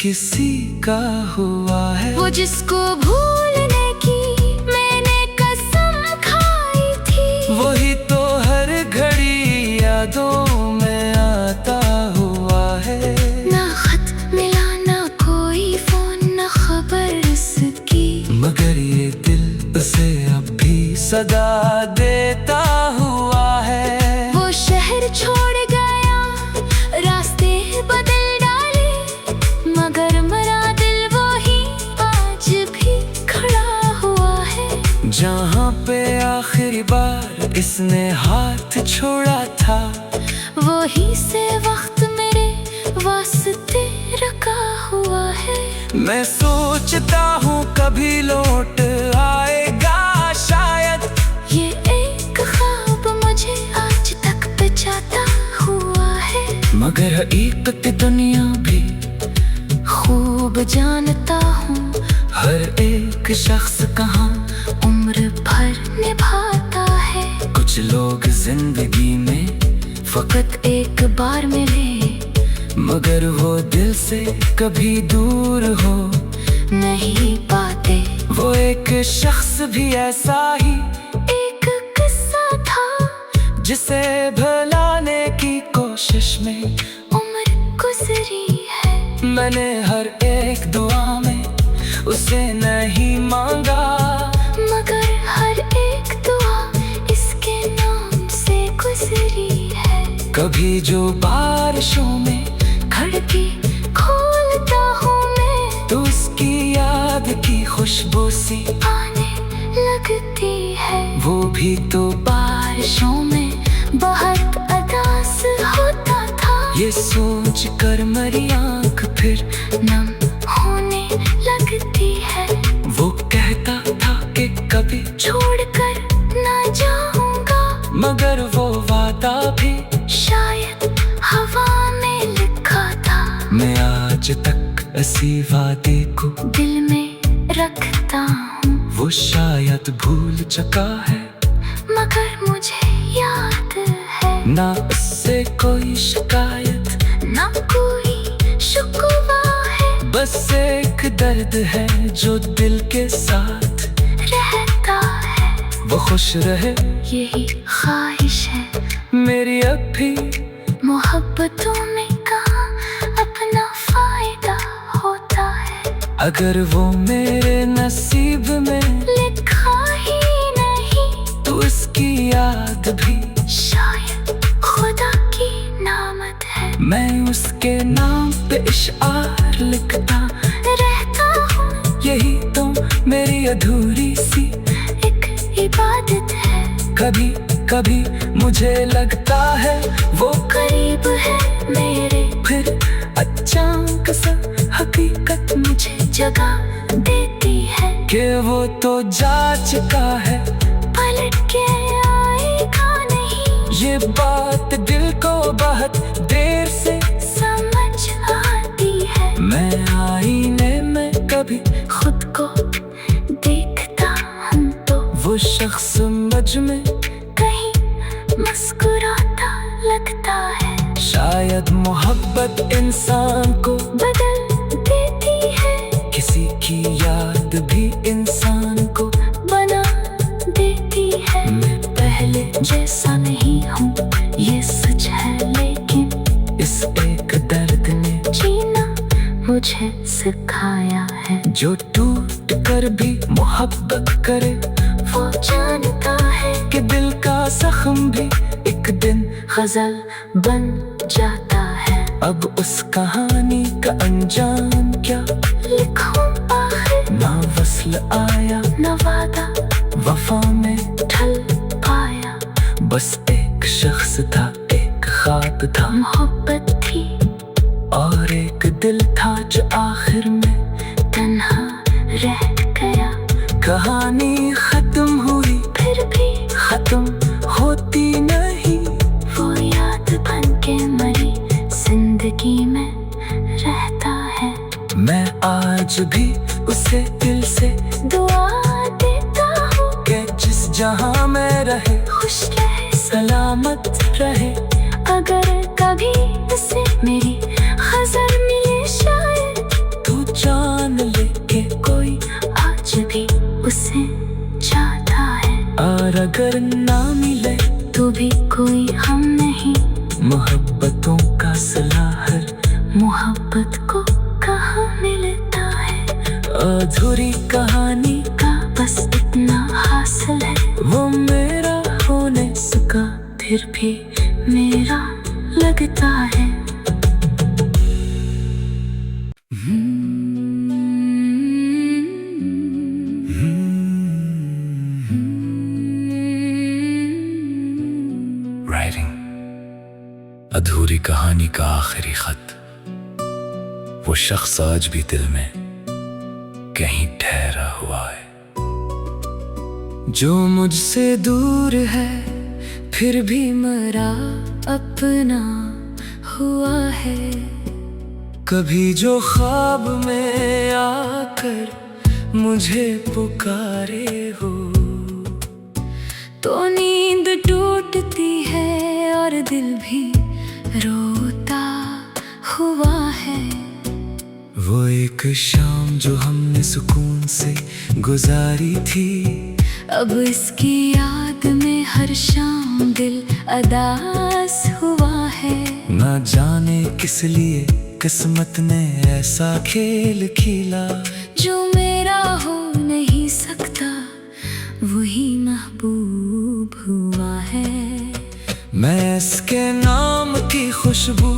किसी का हुआ है। वो जिसको भूलने की मैंने कसम खाई थी, वही तो हर घड़ी यादों में आता हुआ है। ना खत मिला ना कोई फोन ना खबर उसकी, मगर ये दिल उसे अब भी सदा देता हुआ है। वो शहर छोड़ गया, रास्ते बदल डाले, मगर मरा दिल वही आज भी खड़ा हुआ है। जहाँ पे आखिरी जिसने हाथ छोड़ा था, वही से वक्त मेरे वास्ते रखा हुआ है। मैं सोचता हूँ कभी लौट आएगा शायद, ये एक ख्वाब मुझे आज तक बचाता हुआ है। मगर हकीकत दुनिया भी खूब जानता हूँ, हर एक शख्स कहाँ उम्र भर निभाता है। कुछ लोग जिंदगी में फकत एक बार मिले, मगर वो दिल से कभी दूर हो नहीं पाते। वो एक शख्स भी ऐसा ही एक किस्सा था, जिसे भुलाने की कोशिश में उम्र गुजरी है। मैंने हर एक दुआ में उसे नहीं मांगा, मगर हर एक दुआ इसके नाम से गुजरी है। कभी जो बारिशों में खिड़की खोलता हूँ मैं, तो उसकी याद की खुशबू सी आने लगती है। वो भी तो बारिशों में बहुत उदास होता था, ये सोच कर मेरी आँख फिर नम होने लगती है। वो कहता था कि कभी छोड़कर ना जाऊंगा, मगर वो वादा भी शायद हवा में लिखा था। मैं आज तक इसी वादे को दिल में रखता हूँ, वो शायद भूल चुका है, मगर मुझे याद है। ना उससे कोई शिकायत, ना कोई शुक्वा है, बस एक दर्द है जो दिल के साथ रहता है। वो खुश रहे यही ख्वाहिश है मेरी। अब भी मोहब्बतों में कहाँ अपना फायदा होता है, अगर वो मेरे नसीब में लिखा ही नहीं, तो उसकी याद भी शायद खुदा की नामत है। मैं उसके नाम पे इशार लिखता रहता हूँ, यही तो मेरी अधूरी सी एक इबादत है। कभी कभी मुझे लगता है वो करीब है मेरे, फिर अचानक सा हकीकत मुझे जगा देती है कि वो तो जा चुका है, पलट के आएगा नहीं। ये बात दिल को बहुत देर से समझ आती है। मैं आईने में कभी खुद को देखता हूँ, तो वो शख्स मुझ में मुस्कुराता लगता है। शायद मोहब्बत इंसान को बदल देती है, किसी की याद भी इंसान को बना देती है। मैं पहले जैसा नहीं हूँ ये सच है, लेकिन इस एक दर्द ने जीना मुझे सिखाया है। जो टूट कर भी मोहब्बत करे, वो जानता है कि दिल का जख्म भी एक दिन गजल बन जाता है। अब उस कहानी का अंजाम क्या लिखूं आखिर, ना वस्ल आया ना वादा वफा में ढल पाया। बस एक शख्स था, एक ख्वाब था, मोहब्बत थी, और एक दिल था जो आखिर में तन्हा रह गया। कहानी खत्म हुई, फिर भी खत्म होती नहीं, वो याद बन के मरी जिंदगी में रहता है। मैं आज भी उसे दिल से दुआ देता हूँ कि जिस जहाँ में रहे खुश रहे, सलामत रहे। अगर कभी उसे मेरी खबर मिले शायद, तू जान ले के कोई आज भी उसे चाहता है। और अगर ना मिले तो भी कोई हम नहीं, मोहब्बतों का सिला हर मोहब्बत को कहाँ मिलता है। अधूरी कहानी का बस इतना हासिल है, वो मेरा होने सका फिर भी मेरा लगता है। राइटिंग, अधूरी कहानी का आखिरी खत। वो शख्स आज भी दिल में कहीं ठहरा हुआ है, जो मुझसे दूर है फिर भी मेरा अपना हुआ है। कभी जो ख्वाब में आकर मुझे पुकारे हो, तो नींद टूटती है और दिल भी रोता हुआ है। वो एक शाम जो हमने सुकून से गुजारी थी, अब इसकी याद में हर शाम दिल अदास हुआ है। ना जाने किस लिए किस्मत ने ऐसा खेल खेला, जो मेरा हो नहीं सकता वही महबूब हुआ है। मैं इसके नाम की खुशबू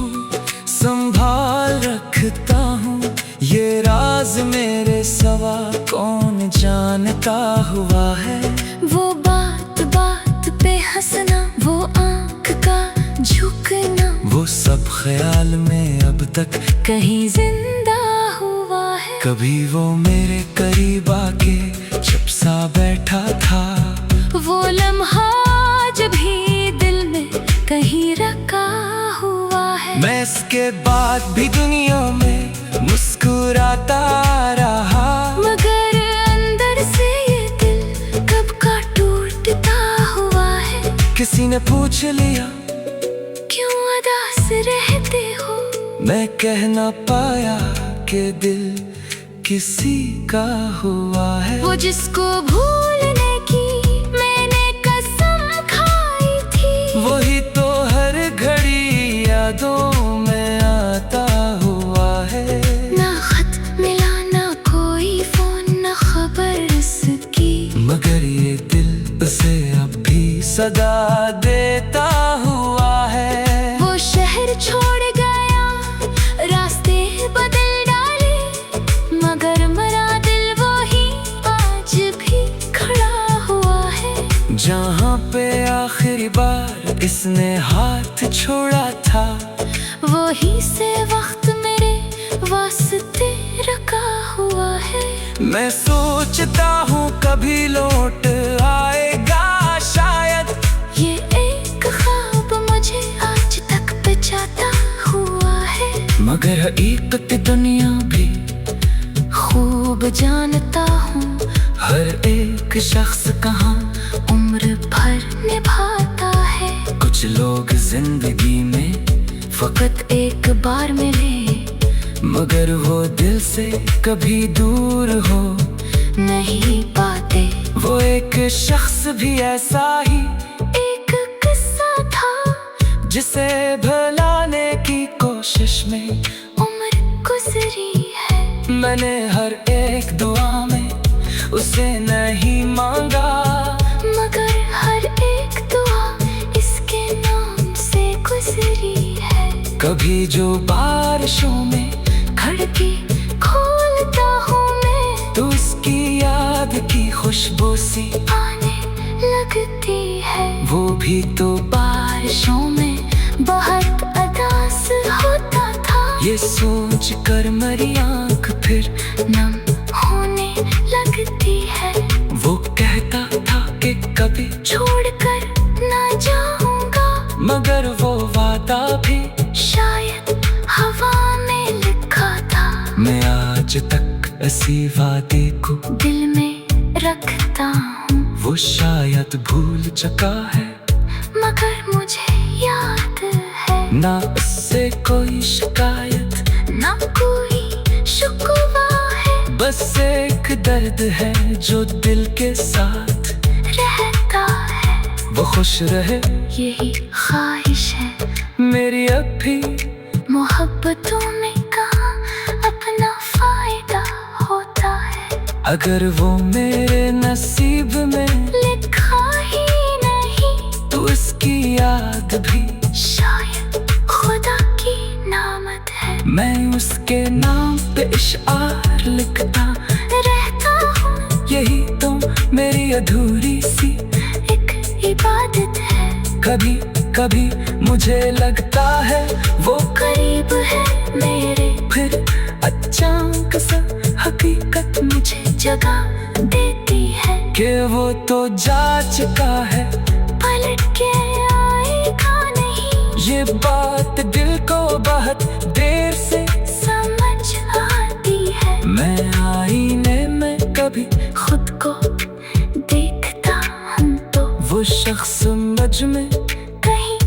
संभाल रखता हूँ, ये राज मेरे सवा कौन जानता हुआ है। वो बात बात पे हंसना, वो आँख का झुकना, वो सब ख्याल में अब तक कहीं जिंदा हुआ है। कभी वो मेरे करीब आके चुप सा बैठा था, वो लम्हा जब भी दिल में कहीं रखा हुआ है। मैं इसके बाद भी दुनिया में मुस्कुराता रहा, मगर अंदर से ये दिल कब का टूटता हुआ है। किसी ने पूछ लिया क्यों उदास रहते हो, मैं कह ना पाया कि दिल किसी का हुआ है। वो जिसको भूलने की मैंने कसम खाई थी, वही तो हर घड़ी यादों में आता हुआ है। ना खत मिला, ना कोई फोन, ना खबर इसकी, मगर ये दिल उसे अब भी सदा देता हुआ है। वो शहर छोड़ गया, रास्ते बदल डाले, मगर मेरा दिल वही आज भी खड़ा हुआ है। जहाँ पे आखिरी बार इसने हाथ छोड़ा था, वही से वक्त मेरे वास्ते रखा हुआ है। मैं सोचता हूँ कभी लौट आएगा शायद, ये एक ख्वाब मुझे आज तक बचाता हुआ है। मगर हकीकत दुनिया भी खूब जानता हूँ, हर एक शख्स कहाँ उम्र भर निभाता है। कुछ लोग जिंदगी में फकत एक बार मिले, मगर वो दिल से कभी दूर हो नहीं पाते। वो एक शख्स भी ऐसा ही एक किस्सा था, जिसे भुलाने की कोशिश में उम्र गुजरी है। मैंने हर एक दुआ में उसे नहीं मांगा, मगर हर एक दुआ इसके नाम से गुजरी है। कभी जो बारिशों में खिड़की खोलता हूँ मैं, तो उसकी याद की खुशबू सी आने लगती है। वो भी तो बारिशों में बहुत उदास होता था, ये सोच कर मेरी आँख फिर नम होने लगती है। वो कहता था कि कभी छोड़कर ना जाऊंगा, मगर वो वादा भी शायद हवा में लिखा था। मैं आज तक इसी वादे को दिल में रखता हूँ, वो शायद भूल चुका है, मगर मुझे याद है। ना उससे कोई शिकायत, ना कोई शिकवा है, बस एक दर्द है जो दिल के साथ रहता है। वो खुश रहे यही ख्वाहिश है मेरी, अब भी मोहब्बतों में कहाँ अपना फायदा होता है। अगर वो मेरे नसीब में लिखा ही नहीं, तो उसकी याद भी शायद खुदा की नामत है। मैं उसके नाम पे इशार लिखता रहता हूँ, यही तो मेरी अधूरी सी एक इबादत है। कभी कभी मुझे लगता है वो करीब है मेरे, फिर अचानक सा हकीकत मुझे जगह देती है कि वो तो जा चुका है, पलट के आएगा नहीं। ये बात दिल को बहुत देर से समझ आती है, मैं आईने में कभी खुद को देखता हूँ तो वो शख्स मुझ में कहीं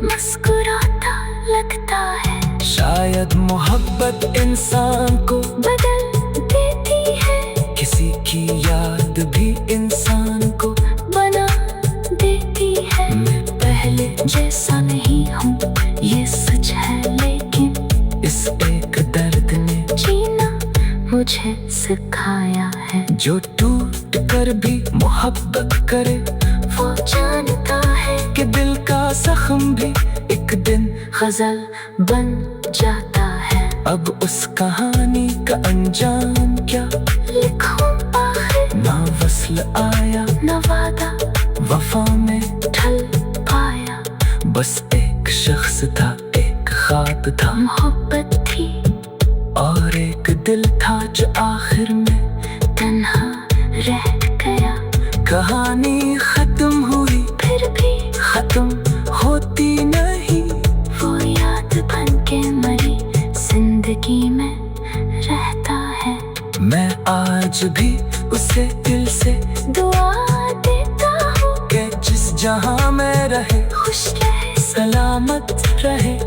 मुस्कुराता लगता है। शायद मोहब्बत इंसान को बदल देती है, किसी की याद भी इंसान को बना देती है। मैं पहले जैसा नहीं हूँ ये सच है, लेकिन इस एक दर्द ने जीना मुझे सिखाया है। जो टूट कर भी मोहब्बत करे वो जानता है कि दिल का जख्म भी एक दिन गजल बन जाता है। अब उस कहानी का अंजाम क्या लिखूं आखिर, ना वस्ल आया न वादा वफा में ढल पाया। बस एक शख्स था, एक ख्वाब था मोहब्बत थी और एक दिल था जो आखिर में तन्हा रह गया। कहानी खत्म हुई फिर भी खत्म होती नहीं, वो याद बन के मरी जिंदगी में रहता है। मैं आज भी उसे दिल से दुआ देता हूँ कि जिस जहां में रहे खुश रहे, सलामत रहे।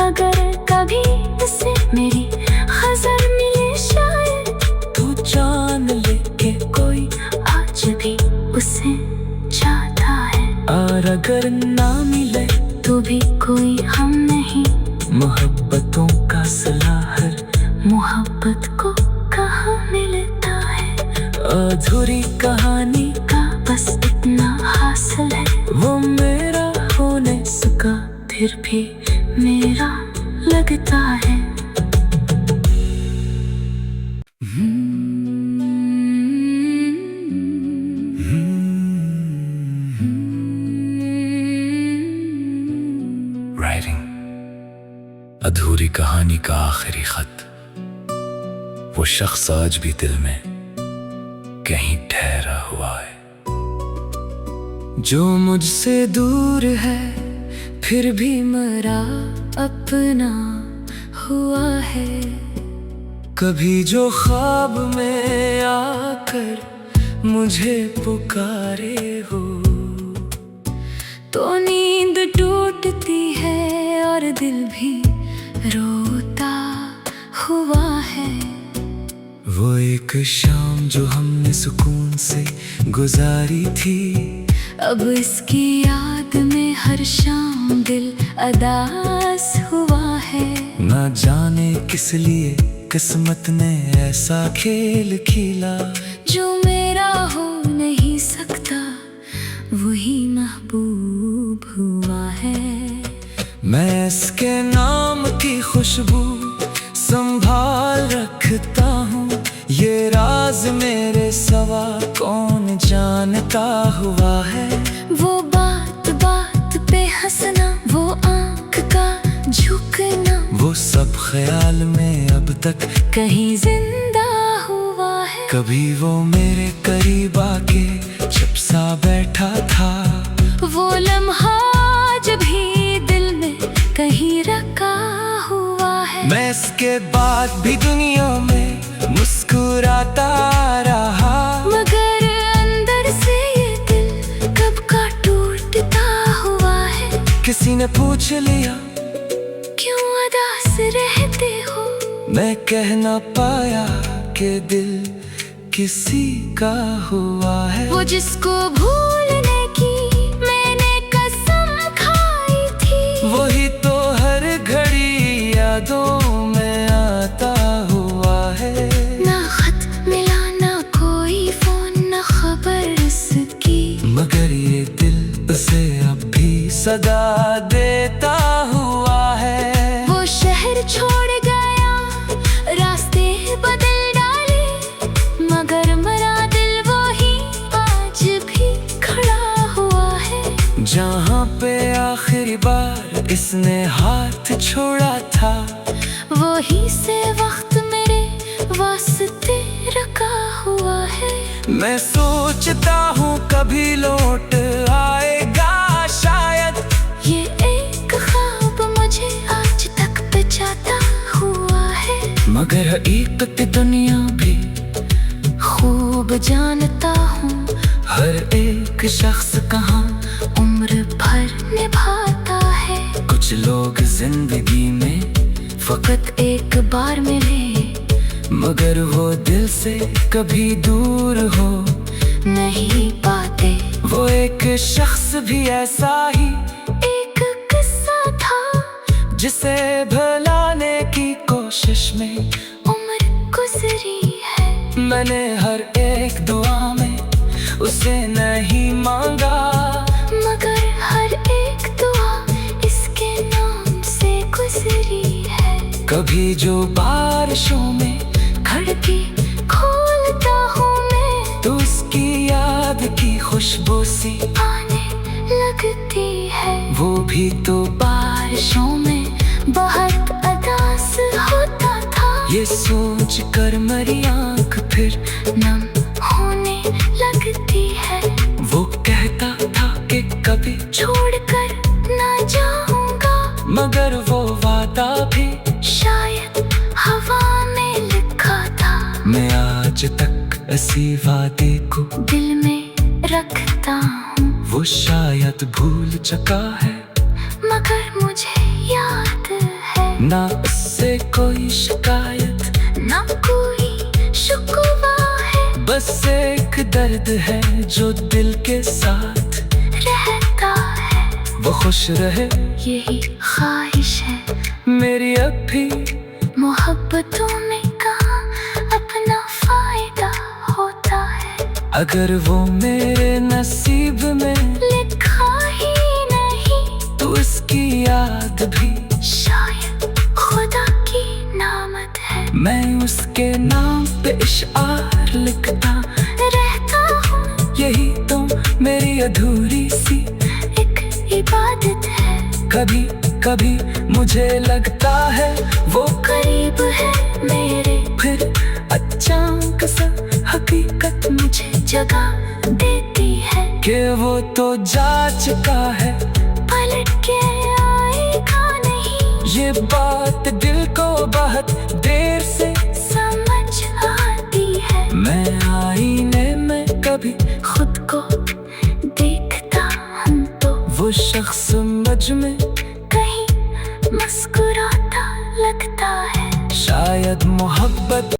अगर कभी उसे मेरी गजल मिले शायद, तू जान ले के कोई आज भी उसे चाहता है। और अगर ना मिले तो भी कोई हम नहीं, मोहब्बतों का सलाहर मोहब्बत को कहाँ मिलता है। अधूरी कहानी का बस इतना हासिल है, वो मेरा होने उसका फिर भी मेरा लगता है। राइटिंग अधूरी कहानी का आखिरी खत, वो शख्स आज भी दिल में कहीं ठहरा हुआ है, जो मुझसे दूर है फिर भी मेरा अपना हुआ है। कभी जो ख्वाब में आकर मुझे पुकारे हो, तो नींद टूटती है और दिल भी रोता हुआ है। वो एक शाम जो हमने सुकून से गुजारी थी, अब इसकी याद में हर शाम दिल अदास हुआ है। ना जाने किस लिए किस्मत ने ऐसा खेल खेला, जो मेरा हो नहीं सकता वही महबूब हुआ है। मैं इसके नाम की खुशबू संभाल रखता हूँ, ये राज मेरे सवा कौन जानता हुआ है। वो बात बात पे हंसना, वो आँख का झुकना, वो सब ख्याल में अब तक कहीं जिंदा हुआ है। कभी वो मेरे करीब आके चुप सा बैठा था, वो लम्हा जब भी दिल में कहीं रखा हुआ है। मैं इसके बाद भी दुनिया में मुस्कुराता रहा, मगर अंदर से ये दिल कब का टूटता हुआ है। किसी ने पूछ लिया क्यों उदास रहते हो, मैं कह ना पाया कि दिल किसी का हुआ है। वो जिसको भूलने की मैंने कसम खाई थी, वही तो हर घड़ी यादों में आता हुआ है। ना खत मिला ना कोई फोन ना खबर उसकी, मगर ये दिल उसे अब भी सदा देता हुआ है। वो शहर छोड़ गया रास्ते बदल डाले, मगर मरा दिल वो ही आज भी खड़ा बार इसने हाथ छोड़ा था, वही से वक्त मेरे वास्ते रखा हुआ है। मैं सोचता हूँ कभी लौट आएगा शायद, ये एक ख्वाब मुझे आज तक बचाता हुआ है। मगर हकीकत दुनिया भी खूब जानता हूँ, हर एक शख्स कहाँ उम्र भर निभाता है। कुछ लोग जिंदगी में फकत एक बार मिले, मगर वो दिल से कभी दूर हो नहीं पाते। वो एक शख्स भी ऐसा ही एक किस्सा था, जिसे भुलाने की कोशिश में उम्र गुजरी है। मैंने हर एक दुआ में उसे नहीं मांगा, मगर हर एक दुआ इसके नाम से गुजरी है। कभी जो बारिशों में खिड़की खोलता हूँ मैं, तो उसकी याद की खुशबू सी आने लगती है। वो भी तो बारिशों में बहुत उदास होता था, ये सोच कर मेरी आँख फिर नम होने लगती है। वो कहता था कि कभी छोड़कर ना जाऊंगा, मगर वो वादा भी शायद हवा में लिखा था। मैं आज तक इसी वादे को दिल में रखता हूँ, वो शायद भूल चुका है, मगर मुझे याद है। ना उससे कोई शिकायत, ना कोई शुक्वा है, बस एक दर्द है जो दिल के साथ रहता है। वो खुश रहे यही ख्वाहिश है मेरी अब भी, मोहब्बतों में कहाँ अपना फायदा होता है। अगर वो मेरे नसीब में लिखा ही नहीं, तो उसकी याद भी शायद खुदा की नामत है। मैं उसके नाम पे इशार लिखता रहता हूँ, यही तो मेरी अधूरी सी एक इबादत है। कभी कभी मुझे लगता है वो करीब है मेरे, फिर अचानक सा हकीकत मुझे जगह देती है कि वो तो जा चुका है, पलट के आएगा नहीं। ये बात दिल को बहुत देर से समझ आती है, मैं आईने में कभी खुद को देखता हूँ तो वो शख्स मुझ में कहीं मुस्कुराता लगता है। शायद मोहब्बत